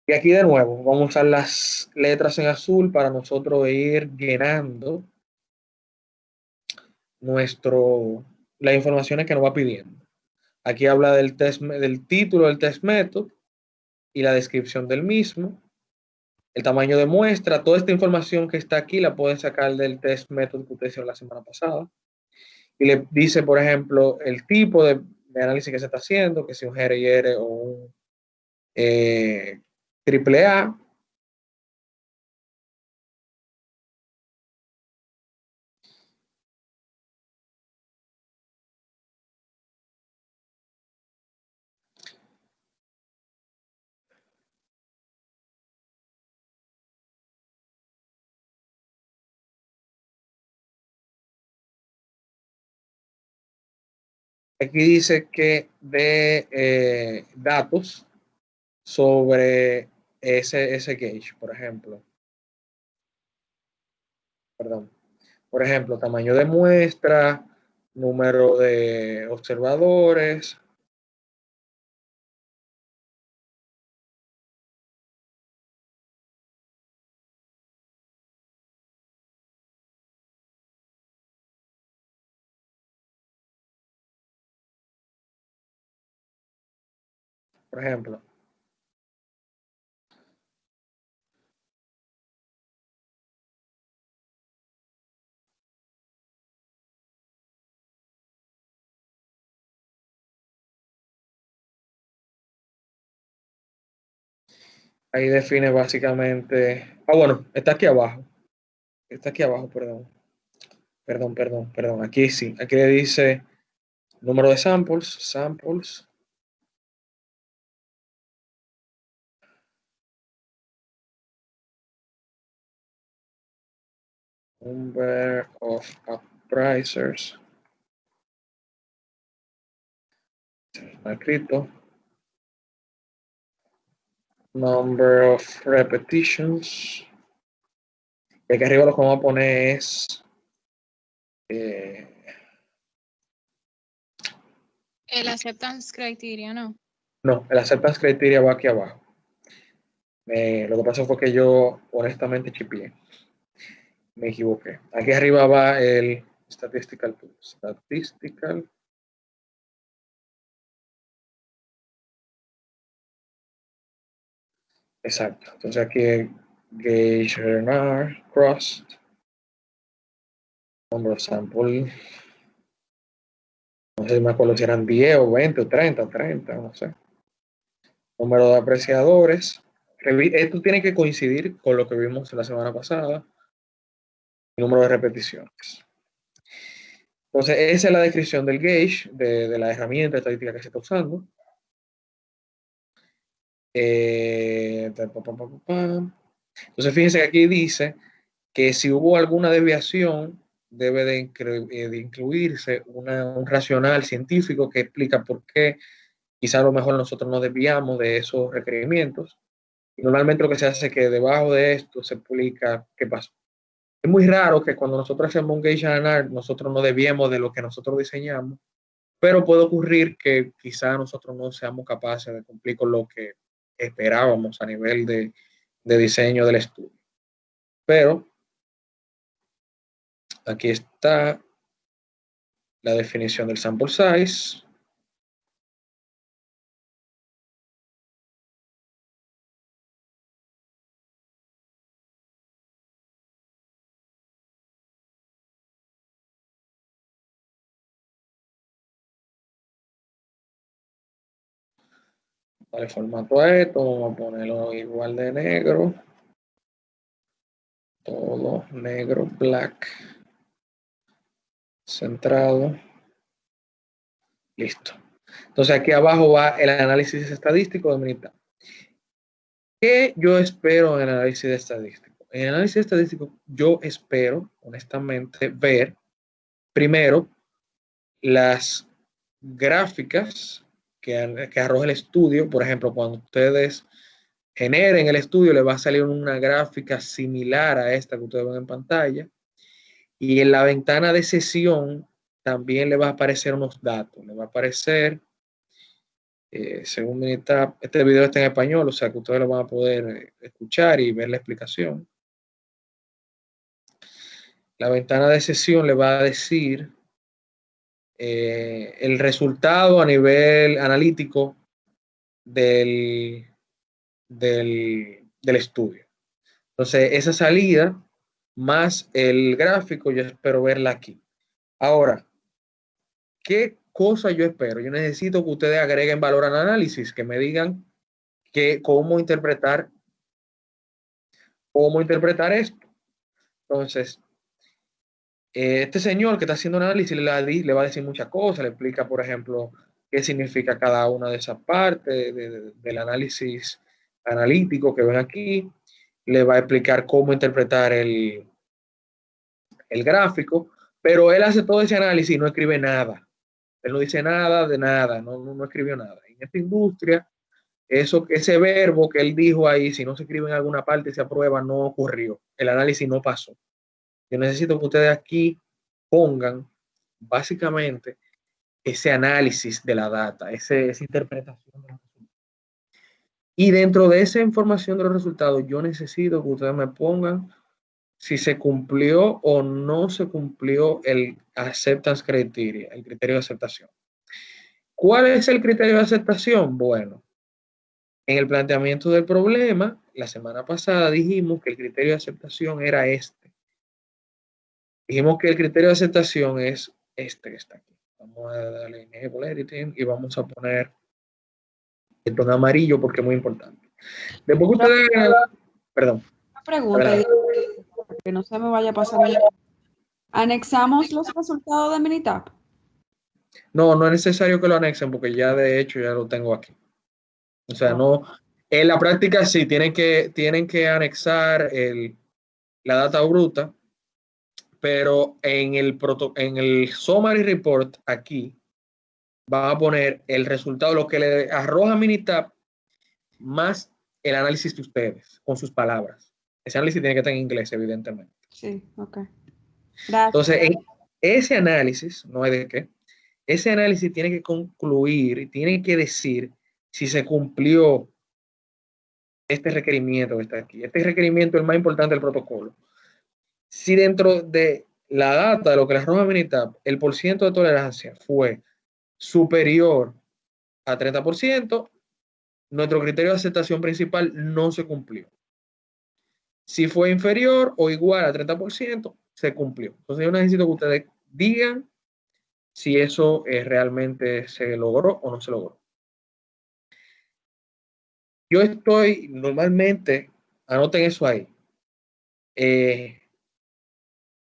Speaker 1: Y aquí de nuevo, vamos a usar las letras en azul para nosotros ir llenando las informaciones que nos va pidiendo. Aquí habla del título del test method y la descripción del mismo, el tamaño de muestra. Toda esta información que está aquí la pueden sacar del test method que ustedes hicieron la semana pasada. Y le dice, por ejemplo, el tipo de análisis que se está haciendo, que sea un GRR o un AAA. Aquí dice que de datos sobre ese gauge, por ejemplo. Perdón. Por ejemplo, tamaño de muestra, número de observadores. Por ejemplo. Ahí define básicamente. Bueno, está aquí abajo. Está aquí abajo, perdón. Perdón. Aquí sí. Aquí le dice número de samples. Number of appraisers. Está escrito. Number of repetitions. Y aquí arriba lo que vamos a poner es
Speaker 2: El acceptance criteria, ¿no?
Speaker 1: no, el acceptance criteria va aquí abajo. Lo que pasó fue que yo honestamente chipié. Me equivoqué. Aquí arriba va el statistical tool. Statistical. Exacto. Entonces aquí gauge RNR, cross, number of sample. No sé si me acuerdo si eran 10 o 20 o 30, no sé. Número de apreciadores. Esto tiene que coincidir con lo que vimos la semana pasada. Número de repeticiones. Entonces, esa es la descripción del gauge, de la herramienta estadística que se está usando. Entonces, fíjense que aquí dice que si hubo alguna desviación, debe de incluirse un racional científico que explica por qué quizá a lo mejor nosotros nos desviamos de esos requerimientos. Y normalmente lo que se hace es que debajo de esto se publica qué pasó. Es muy raro que cuando nosotros hacemos un gauge and nosotros no desviemos de lo que nosotros diseñamos, pero puede ocurrir que quizá nosotros no seamos capaces de cumplir con lo que esperábamos a nivel de diseño del estudio. Pero aquí está la definición del sample size. Dale formato a esto, vamos a ponerlo igual de negro. Todo negro, black. Centrado. Listo. Entonces aquí abajo va el análisis estadístico de Minitab. ¿Qué yo espero en el análisis estadístico? En el análisis estadístico yo espero, honestamente, ver primero las gráficas que arroja el estudio. Por ejemplo, cuando ustedes generen el estudio, les va a salir una gráfica similar a esta que ustedes ven en pantalla. Y en la ventana de sesión también le va a aparecer unos datos. Le va a aparecer, según Minitab, este video está en español, o sea que ustedes lo van a poder escuchar y ver la explicación. La ventana de sesión le va a decir el resultado a nivel analítico del estudio. Entonces, esa salida más el gráfico, yo espero verla aquí. Ahora, ¿qué cosa yo espero? Yo necesito que ustedes agreguen valor al análisis, que me digan cómo interpretar esto. Entonces, este señor que está haciendo análisis le va a decir muchas cosas, le explica, por ejemplo, qué significa cada una de esas partes del análisis analítico que ven aquí, le va a explicar cómo interpretar el gráfico, pero él hace todo ese análisis y no escribe nada. Él no dice nada de nada, no escribió nada. En esta industria, ese verbo que él dijo ahí, si no se escribe en alguna parte y se aprueba, no ocurrió. El análisis no pasó. Yo necesito que ustedes aquí pongan básicamente ese análisis de la data, esa interpretación de los resultados. Y dentro de esa información de los resultados, yo necesito que ustedes me pongan si se cumplió o no se cumplió el acceptance criteria, el criterio de aceptación. ¿Cuál es el criterio de aceptación? Bueno, en el planteamiento del problema, la semana pasada dijimos que el criterio de aceptación era este. Dijimos que el criterio de aceptación es este que está aquí. Vamos a darle Enable Editing y vamos a poner esto en amarillo porque es muy importante. Después que ustedes... Perdón.
Speaker 5: Una pregunta, que no se me vaya a pasar. ¿Anexamos los resultados de Minitab?
Speaker 1: No, no es necesario que lo anexen porque ya de hecho ya lo tengo aquí. O sea, no... En la práctica sí, tienen que anexar la data bruta, pero en el Summary Report aquí van a poner el resultado, lo que le arroja Minitab más el análisis de ustedes, con sus palabras. Ese análisis tiene que estar en inglés, evidentemente.
Speaker 5: Sí, ok. Gracias.
Speaker 1: Entonces, ese análisis, no hay de qué, ese análisis tiene que concluir y tiene que decir si se cumplió este requerimiento que está aquí. Este requerimiento es el más importante del protocolo. Si dentro de la data, de lo que le arroja Minitab, el porciento de tolerancia fue superior a 30%, nuestro criterio de aceptación principal no se cumplió. Si fue inferior o igual a 30%, se cumplió. Entonces yo necesito que ustedes digan si eso realmente se logró o no se logró. Yo estoy normalmente, anoten eso ahí.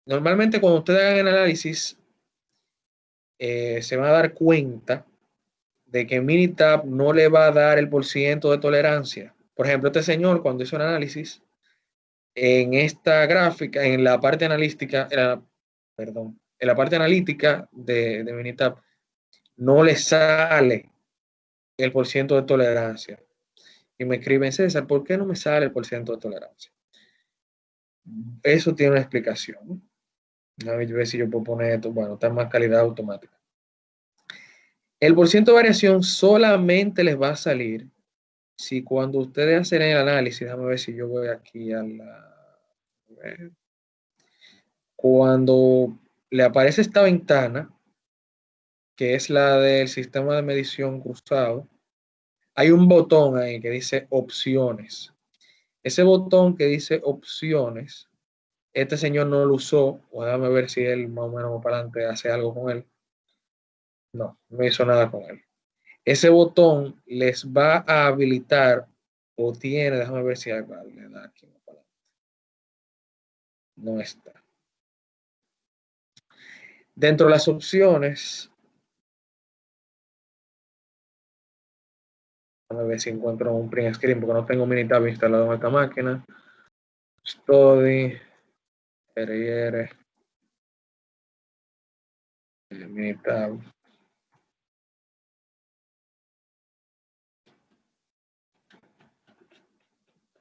Speaker 1: Normalmente cuando ustedes hagan el análisis, se van a dar cuenta de que Minitab no le va a dar el porciento de tolerancia. Por ejemplo, este señor cuando hizo el análisis, en esta gráfica, en la parte analítica, en la parte analítica de Minitab, no le sale el porciento de tolerancia. Y me escriben, César, ¿por qué no me sale el porciento de tolerancia? Eso tiene una explicación. A ver si yo puedo poner esto. Bueno, está en más calidad automática. El porciento de variación solamente les va a salir si cuando ustedes hacen el análisis, déjame ver si yo voy aquí a la... Cuando le aparece esta ventana, que es la del sistema de medición cruzado, hay un botón ahí que dice opciones. Ese botón que dice opciones, este señor no lo usó, o déjame ver si él más o menos para adelante hace algo con él. No hizo nada con él. Ese botón les va a habilitar, o tiene, déjame ver si le da aquí. No está. Dentro de las opciones, déjame ver si encuentro un print screen, porque no tengo Minitab instalado en esta máquina. Study, RR, Minitab.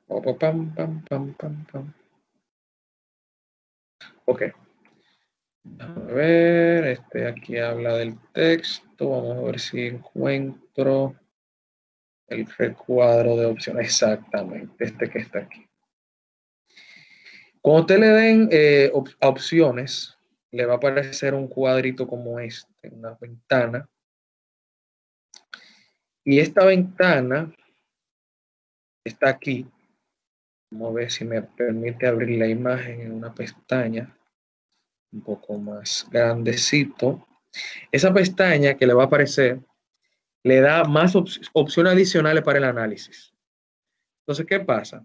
Speaker 1: Pam, pam, pam, pam, pam. Ok. A ver, aquí habla del texto. Vamos a ver si encuentro el recuadro de opciones. Exactamente, este que está aquí. Cuando usted le den a opciones, le va a aparecer un cuadrito como este, una ventana. Y esta ventana está aquí. Vamos a ver si me permite abrir la imagen en una pestaña un poco más grandecito. Esa pestaña que le va a aparecer le da más opciones adicionales para el análisis. Entonces, ¿qué pasa?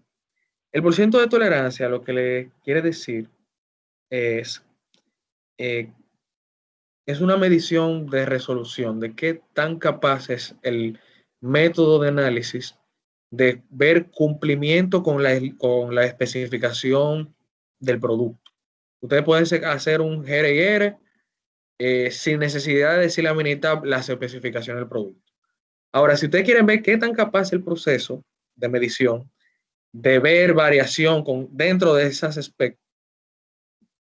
Speaker 1: El porciento de tolerancia lo que le quiere decir es una medición de resolución, de qué tan capaz es el método de análisis de ver cumplimiento con la especificación del producto. Ustedes pueden hacer un GR sin necesidad de decirle a Minitab las especificaciones del producto. Ahora, si ustedes quieren ver qué tan capaz es el proceso de medición, de ver variación dentro de esas aspectos,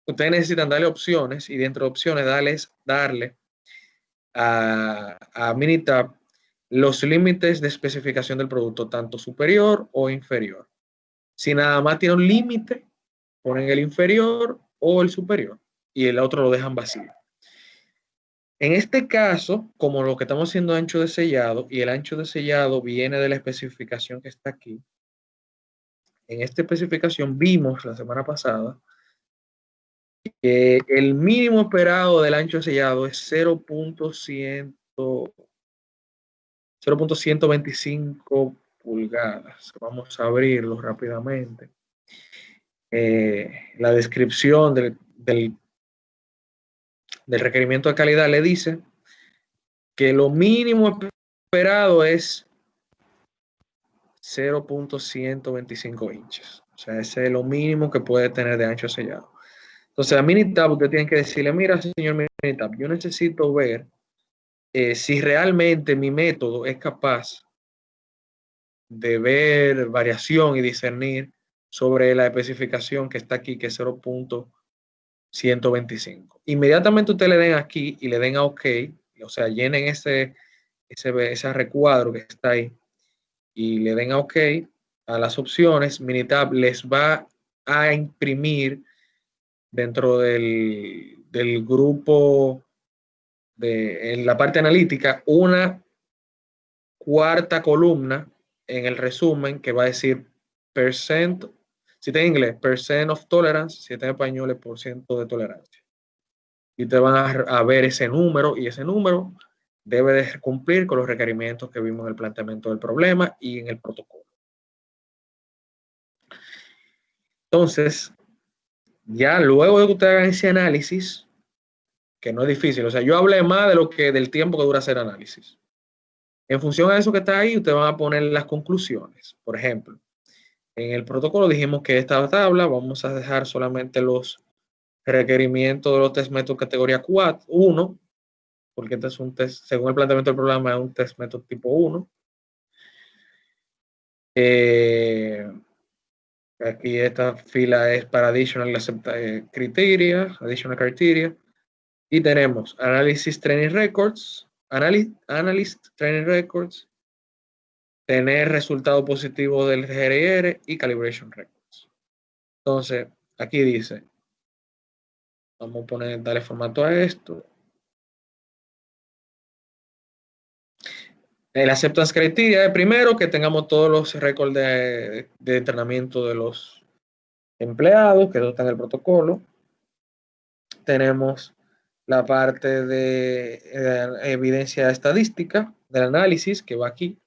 Speaker 1: ustedes necesitan darle opciones y dentro de opciones darle a Minitab los límites de especificación del producto, tanto superior o inferior. Si nada más tiene un límite, ponen el inferior o el superior y el otro lo dejan vacío. En este caso, como lo que estamos haciendo ancho de sellado y el ancho de sellado viene de la especificación que está aquí, en esta especificación vimos la semana pasada que el mínimo esperado del ancho de sellado es 0.125 pulgadas. Vamos a abrirlo rápidamente. La descripción del requerimiento de calidad le dice que lo mínimo esperado es 0.125 inches. O sea, ese es lo mínimo que puede tener de ancho sellado. Entonces, a Minitab usted tiene que decirle, mira, señor Minitab, yo necesito ver si realmente mi método es capaz de ver variación y discernir sobre la especificación que está aquí, que es 0.125. Inmediatamente usted le den aquí y le den a OK, o sea, llenen ese recuadro que está ahí y le den a OK a las opciones, Minitab les va a imprimir dentro del grupo en la parte analítica una cuarta columna en el resumen que va a decir percent, si está en inglés, percent of tolerance, si está en español es % de tolerancia. Y te van a ver ese número y ese número debe de cumplir con los requerimientos que vimos en el planteamiento del problema y en el protocolo. Entonces, ya luego de que ustedes hagan ese análisis, que no es difícil, o sea, yo hablé más del tiempo que dura hacer análisis. En función a eso que está ahí, ustedes van a poner las conclusiones. Por ejemplo, en el protocolo dijimos que esta tabla vamos a dejar solamente los requerimientos de los test métodos categoría 1 porque este es un test, según el planteamiento del programa, es un test método tipo 1. Aquí esta fila es para additional criteria. Y tenemos Analyst Training Records, tener resultado positivo del GRR y Calibration Records. Entonces, aquí dice, vamos a darle formato a esto. El acceptance criteria es primero que tengamos todos los récords de entrenamiento de los empleados, que no está en el protocolo. Tenemos la parte de evidencia estadística del análisis, que va aquí,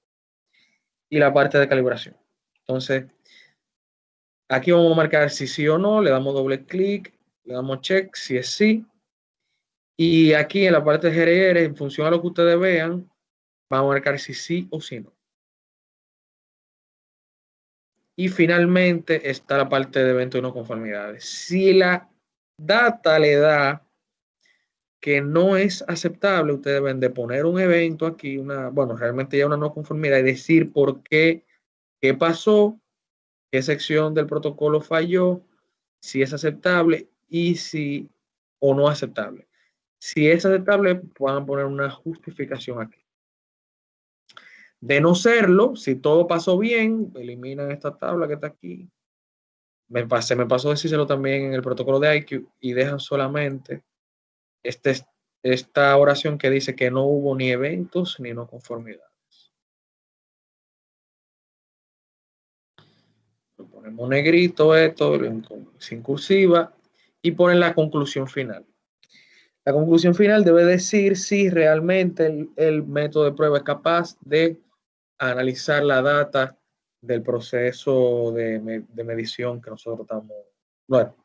Speaker 1: y la parte de calibración. Entonces, aquí vamos a marcar si sí o no, le damos doble clic, le damos check si es sí, y aquí en la parte de GRR, en función a lo que ustedes vean, vamos a marcar si sí o si no. Y finalmente está la parte de eventos de no conformidades. Si la data le da que no es aceptable, ustedes deben de poner un evento aquí, realmente ya una no conformidad, y decir por qué pasó, qué sección del protocolo falló, si es aceptable y si o no aceptable. Si es aceptable, puedan poner una justificación aquí. De no serlo, si todo pasó bien, eliminan esta tabla que está aquí. Me pasó decírselo también en el protocolo de IQ y dejan solamente esta oración que dice que no hubo ni eventos ni no conformidades. Lo ponemos negrito esto, sin cursiva, y ponen la conclusión final. La conclusión final debe decir si realmente el método de prueba es capaz de analizar la data del proceso de medición que nosotros estamos. Bueno,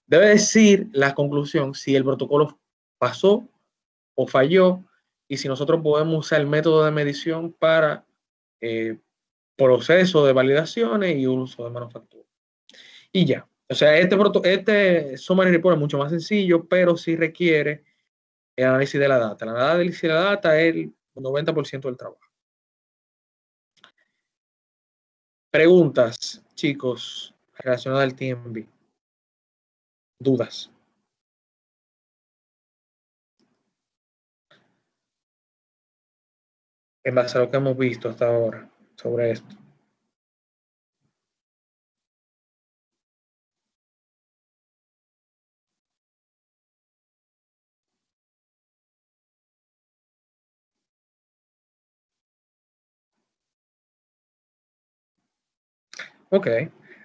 Speaker 1: debe decir la conclusión si el protocolo pasó o falló y si nosotros podemos usar el método de medición para proceso de validaciones y uso de manufactura. Y ya. O sea, este summary report es mucho más sencillo, pero sí requiere el análisis de la data. El análisis de la data es el 90% del trabajo. Preguntas, chicos, relacionadas al TMB. Dudas. En base a lo que hemos visto hasta ahora sobre esto. Ok.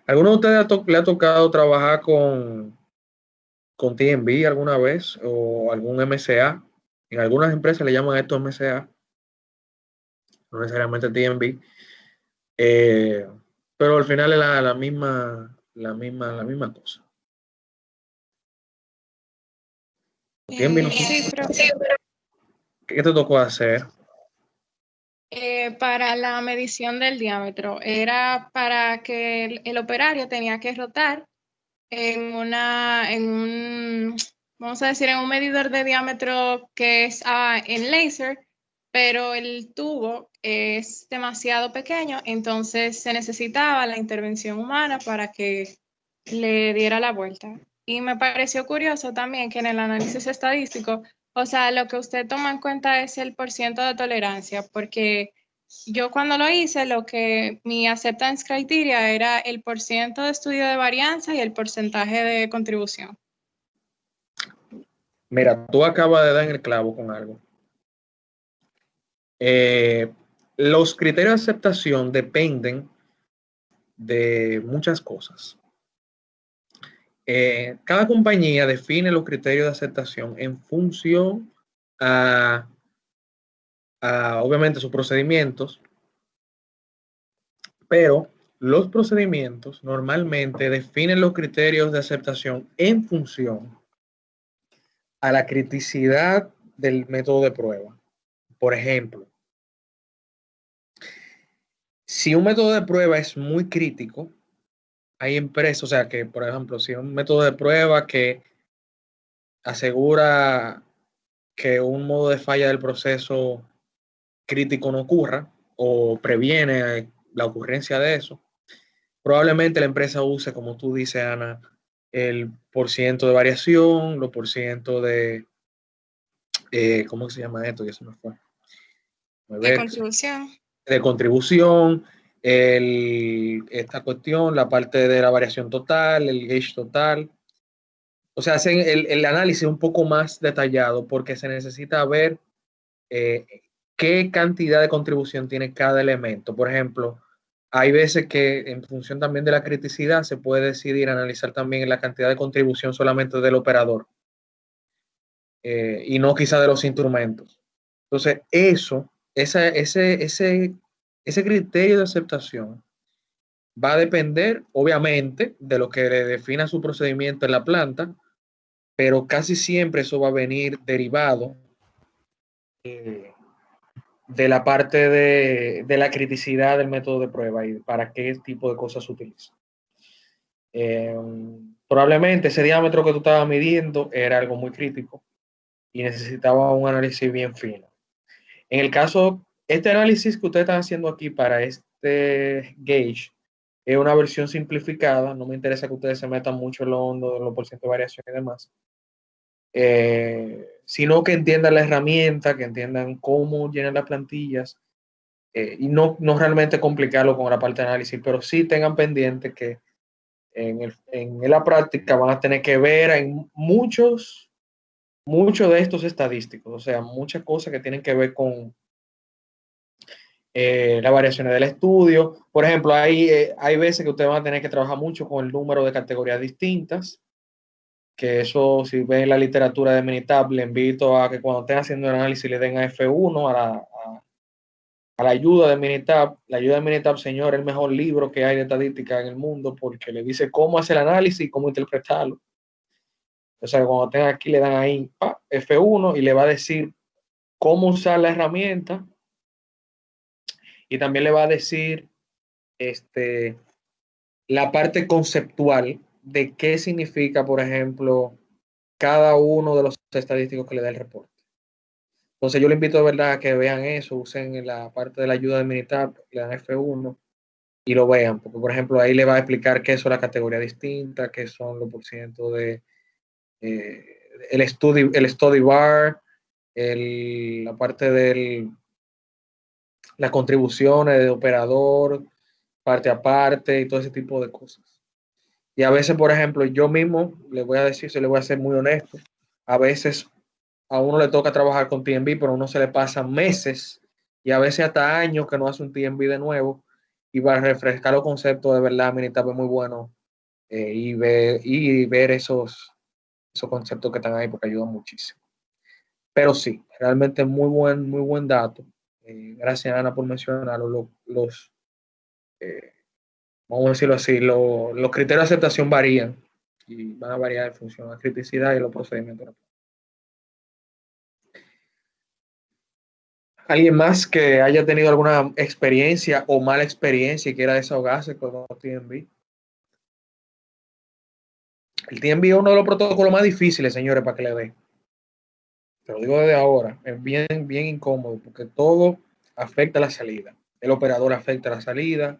Speaker 1: ¿Alguno de ustedes le ha tocado trabajar con TMB alguna vez o algún MCA? En algunas empresas le llaman esto MCA, no necesariamente TMB, pero al final es la misma cosa. TMB no
Speaker 2: Sí, pero
Speaker 1: ¿Qué te tocó hacer?
Speaker 2: para la medición del diámetro era para que el operario tenía que rotar en vamos a decir, en un medidor de diámetro que es en láser, pero el tubo es demasiado pequeño, entonces se necesitaba la intervención humana para que le diera la vuelta. Y me pareció curioso también que en el análisis estadístico, o sea, lo que usted toma en cuenta es el porciento de tolerancia, porque yo cuando lo hice, mi acceptance criteria era el porciento de estudio de varianza y el porcentaje de contribución.
Speaker 1: Mira, tú acabas de dar en el clavo con algo. Los criterios de aceptación dependen de muchas cosas. Cada compañía define los criterios de aceptación en función a obviamente sus procedimientos, pero los procedimientos normalmente definen los criterios de aceptación en función a la criticidad del método de prueba. Por ejemplo, si un método de prueba es muy crítico, hay empresas, o sea, que por ejemplo, si un método de prueba que asegura que un modo de falla del proceso crítico no ocurra o previene la ocurrencia de eso, probablemente la empresa use, como tú dices, Ana, el % de variación, los % de, ¿cómo se llama esto? Ya se me fue.
Speaker 3: De contribución.
Speaker 1: De contribución, esta cuestión, la parte de la variación total, el gauge total. O sea, hacen el análisis un poco más detallado porque se necesita ver qué cantidad de contribución tiene cada elemento. Por ejemplo, hay veces que en función también de la criticidad se puede decidir analizar también la cantidad de contribución solamente del operador y no quizá de los instrumentos. Entonces, ese criterio de aceptación va a depender, obviamente, de lo que le defina su procedimiento en la planta, pero casi siempre eso va a venir derivado de la parte de la criticidad del método de prueba y para qué tipo de cosas se utiliza. Probablemente ese diámetro que tú estabas midiendo era algo muy crítico y necesitaba un análisis bien fino. En el caso, este análisis que ustedes están haciendo aquí para este gauge es una versión simplificada. No me interesa que ustedes se metan mucho en lo hondo, en los % de variación y demás. Sino que entiendan la herramienta, que entiendan cómo llenar las plantillas y no realmente complicarlo con la parte de análisis, pero sí tengan pendiente que en la práctica van a tener que ver en muchos de estos estadísticos, o sea, muchas cosas que tienen que ver con las variaciones del estudio. Por ejemplo, hay veces que ustedes van a tener que trabajar mucho con el número de categorías distintas, que eso, si ven la literatura de Minitab, le invito a que cuando estén haciendo el análisis le den a F1, a la ayuda de Minitab. La ayuda de Minitab, señor, es el mejor libro que hay de estadística en el mundo porque le dice cómo hacer el análisis y cómo interpretarlo. O sea, cuando tengan aquí, le dan ahí F1 y le va a decir cómo usar la herramienta y también le va a decir la parte conceptual de qué significa, por ejemplo, cada uno de los estadísticos que le da el reporte. Entonces yo le invito de verdad a que vean eso, usen la parte de la ayuda de Minitab, le dan F1 y lo vean, porque por ejemplo ahí le va a explicar qué son las categorías distintas, qué son los % de el study bar, la parte de las contribuciones de operador, parte a parte y todo ese tipo de cosas. Y a veces, por ejemplo, yo mismo, le voy a decir, se le voy a ser muy honesto, a veces a uno le toca trabajar con TNB, pero a uno se le pasan meses y a veces hasta años que no hace un TNB de nuevo y va a refrescar los conceptos de verdad. Minitab es muy bueno y ver esos conceptos que están ahí porque ayudan muchísimo. Pero sí, realmente muy buen dato. Gracias, Ana, por mencionarlo. Vamos a decirlo así, los criterios de aceptación varían y van a variar en función de la criticidad y los procedimientos. ¿Alguien más que haya tenido alguna experiencia o mala experiencia y quiera desahogarse con TNB? El TNB es uno de los protocolos más difíciles, señores, para que le den. Te lo digo desde ahora, es bien incómodo porque todo afecta a la salida. El operador afecta a la salida,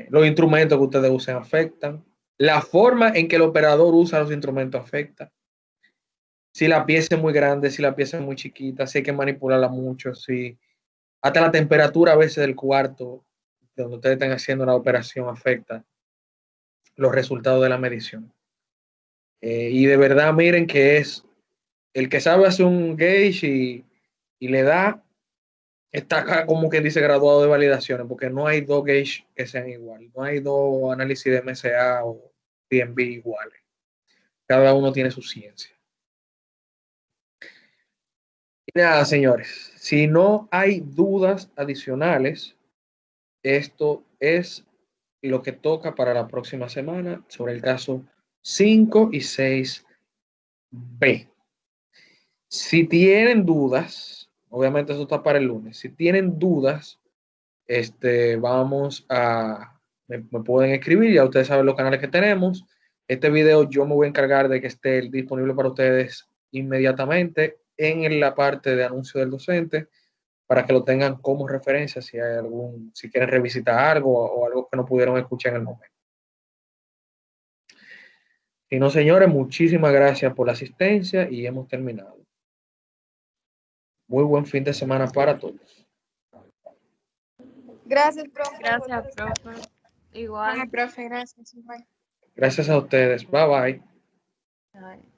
Speaker 1: los instrumentos que ustedes usen afectan, la forma en que el operador usa los instrumentos afecta. Si la pieza es muy grande, si la pieza es muy chiquita, si hay que manipularla mucho, si hasta la temperatura a veces del cuarto donde ustedes están haciendo la operación afecta los resultados de la medición. Y de verdad, miren que es el que sabe hacer un gauge y le da, está acá como que dice graduado de validaciones, porque no hay dos gauge que sean iguales, no hay dos análisis de MSA o TNB iguales. Cada uno tiene su ciencia. Y nada, señores, si no hay dudas adicionales, esto es lo que toca para la próxima semana sobre el caso 5 y 6B. Si tienen dudas, obviamente eso está para el lunes. Si tienen dudas, me pueden escribir, ya ustedes saben los canales que tenemos. Este video yo me voy a encargar de que esté disponible para ustedes inmediatamente en la parte de anuncio del docente para que lo tengan como referencia si hay si quieren revisitar algo o algo que no pudieron escuchar en el momento. Y no, señores, muchísimas gracias por la asistencia y hemos terminado. Muy buen fin de semana para todos.
Speaker 6: Gracias, profe.
Speaker 2: Gracias, profe. Igual.
Speaker 6: Profe, gracias. Bye.
Speaker 1: Gracias a ustedes. Bye bye.
Speaker 2: Bye.